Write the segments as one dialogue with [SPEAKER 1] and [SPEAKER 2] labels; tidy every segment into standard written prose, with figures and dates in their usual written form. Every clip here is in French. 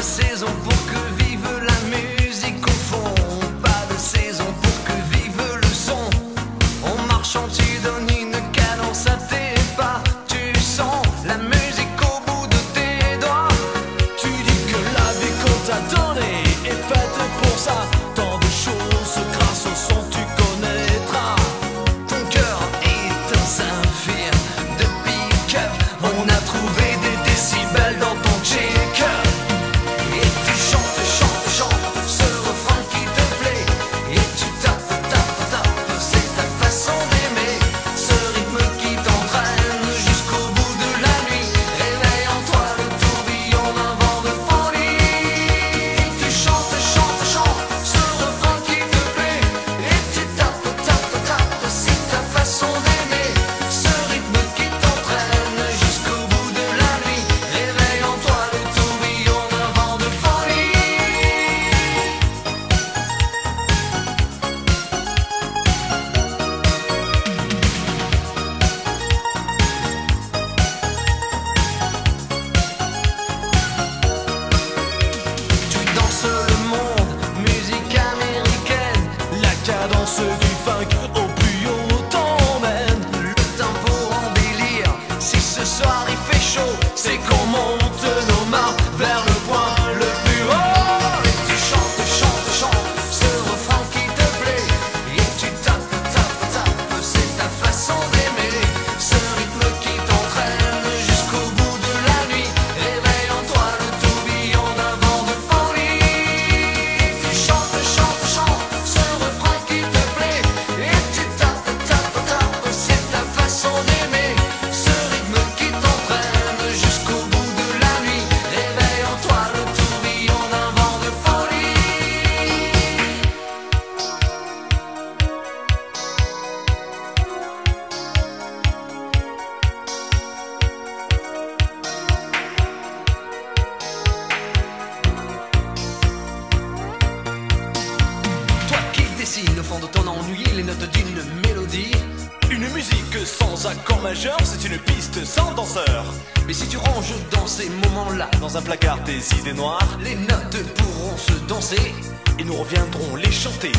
[SPEAKER 1] Saison pour que vive la musique au fond, pas de saison pour que vive le son. En marchant tu donnes une cadence à tes pas, tu sens la musique au bout de tes doigts. Tu dis que la vie qu'on t'a donnée est faite pour ça. Tant de choses grâce au son tu connaîtras. Ton cœur est un saphir de pick-up. On a trouvé des décibels dans ton check-up. Cadence du funk au plus haut t'emmène. Le tempo en délire. Si ce soir il fait chaud, c'est qu'on monte nos mains vers le point le plus haut. Et tu chantes, chantes, chantes ce refrain qui te plaît. Et tu tapes, tapes, tapes, c'est ta façon d'aimer. Ce rythme qui t'entraîne jusqu'au bout de la nuit. Réveille en toi le tourbillon d'un vent de folie. Et tu chantes, chantes, chantes ce refrain qui te plaît, et tu tapes, tapes, tapes, c'est ta façon d'aimer. Ce rythme qui t'entraîne jusqu'au bout de la nuit. Réveille en toi le tourbillon d'un vent de folie. Toi qui dessines au fond de ton ennui les notes d'une mélodie.
[SPEAKER 2] Une musique sans accord majeur, c'est une piste sans danseur.
[SPEAKER 1] Mais si tu ranges dans ces moments-là
[SPEAKER 2] Dans un placard tes idées noires,
[SPEAKER 1] les notes pourront se danser.
[SPEAKER 2] et nous reviendrons les chanter.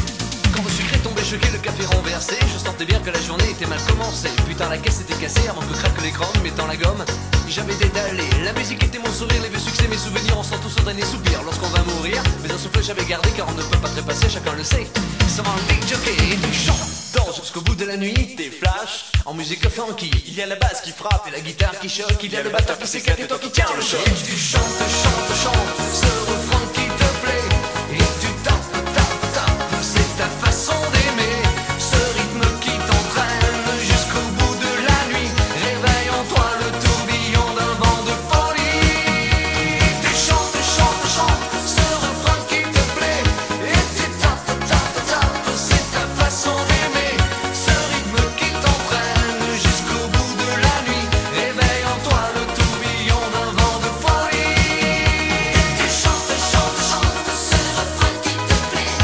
[SPEAKER 1] Quand le sucre est tombé choqué, le café renversé, je sentais bien que la journée était mal commencée. Putain, la caisse était cassée avant que craque l'écran, mettant la gomme. J'avais détalé, la musique était mon sourire, les vieux succès, mes souvenirs, on sent tous au dernier soupir lorsqu'on va mourir. Mais un souffle j'avais gardé car on ne peut pas trépasser, chacun le sait. Ça va un big jockey et tu chantes, danses jusqu'au bout de la nuit.
[SPEAKER 2] Des flashs,
[SPEAKER 1] En musique funky,
[SPEAKER 2] il y a la basse qui frappe
[SPEAKER 1] et la guitare qui choque, il y a le batteur qui s'éclate et toi qui tiens le choc. Et tu chantes, chantes, chantes ce refrain qui te plaît. Et tu tapes, tapes, tapes, c'est ta façon d'aimer. Ce rythme qui t'entraîne jusqu'au bout de la nuit. Réveille en toi le tourbillon d'un vent de folie. Et tu chantes, chantes, chantes ce refrain qui te plaît. Et tu tapes, tapes, tapes, c'est ta façon d'aimer. Ce rythme qui t'entraîne jusqu'au bout de la nuit. Réveille en toi le tourbillon d'un vent de folie. Et tu chantes, chantes, chantes ce refrain qui te plaît.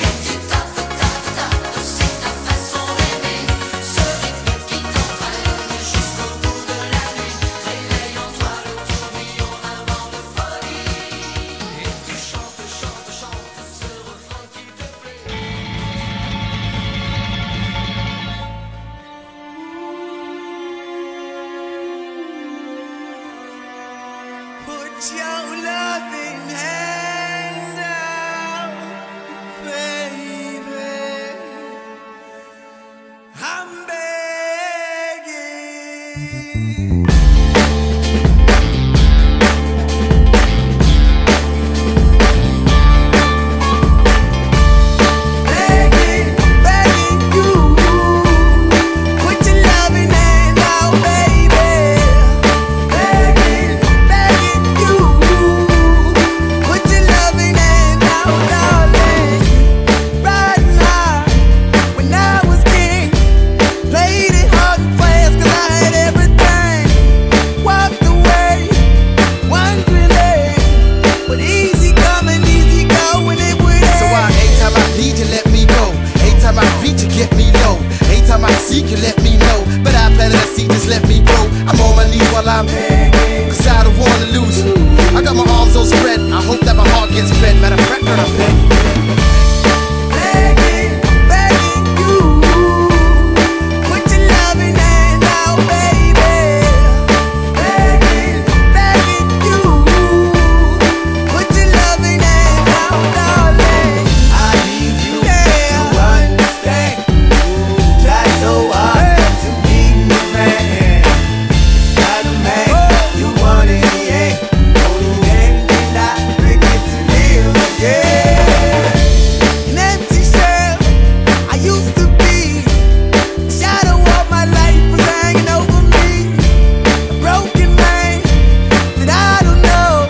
[SPEAKER 1] Et tu tapes, tapes, tapes, c'est ta façon d'aimer. Ce rythme qui t'entraîne jusqu'au bout de la nuit. Réveille en toi le tourbillon d'un vent de folie. Et tu chantes, chantes, chantes ce refrain qui te plaît.
[SPEAKER 3] Put your loving hand out, baby. I'm begging. Begging, begging you. Put your loving hand out, baby. Begging, begging you. Put girl, I'm begging you, put your loving hand out, baby. Begging you, put your loving hand out, darling. I need you to understand. Try so hard to be the man. Not a man you want in the end. Only then can I begin to live again. An empty shell I used to be. The shadow of my life was hanging over me. A broken man that I don't know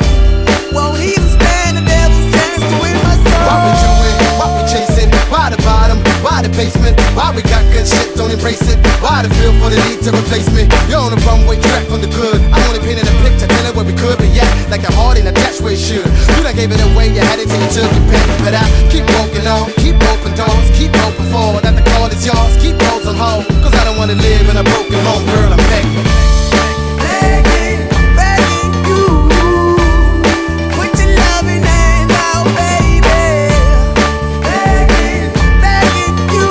[SPEAKER 3] won't even stand the devil's chance to win my soul.
[SPEAKER 4] Why we doing? Why we chasing? Why the bottom? Why the basement? Why we got good shit, don't embrace it? Why the feel for the need to replace me? You're on the runway track from the good. I only painted a picture, telling where we could be at. Like a heart in a dash where it should. You done gave it away, you had it till you took your pick. But I keep walking on, keep open doors, keep open for that the call is yours. Keep those on hold, cause I don't wanna live in a broken home, girl, I'm begging you, put your loving hand out, baby. Begging you,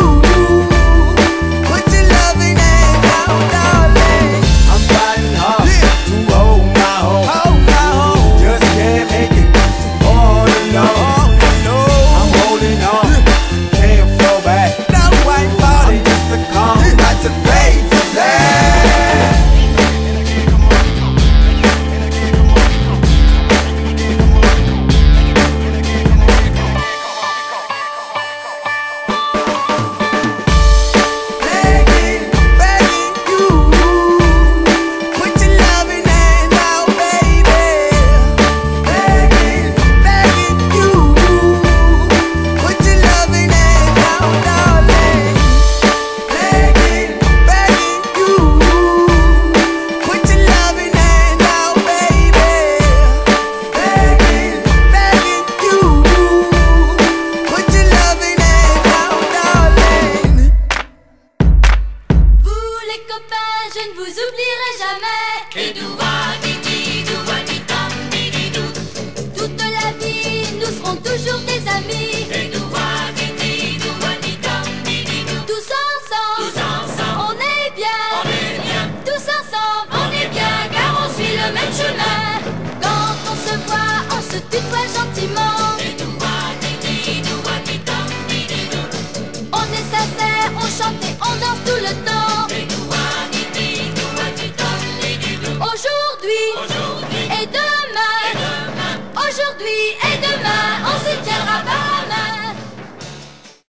[SPEAKER 4] put your loving hand out, darling.
[SPEAKER 3] I'm fighting hard to hold my own. Just can't make it all alone. I'm holding on, can't fall back. No white body, just a calm. Got to fade to black. Begging you, put your loving hand out, baby. Begging you, put your loving hand out, darling. Begging you, put your loving hand out, baby. Begging you, put your loving hand out, darling.
[SPEAKER 5] Vous les copains, je ne vous oublierai jamais. Et toute la vie, nous serons toujours des amis. Tous ensemble, on est bien. Tous ensemble, on est bien, car on suit le même chemin. Quand on se voit, on se tutoie gentiment. On est sincère, on chante et on danse tout le temps. Aujourd'hui et demain, on se tiendra pas.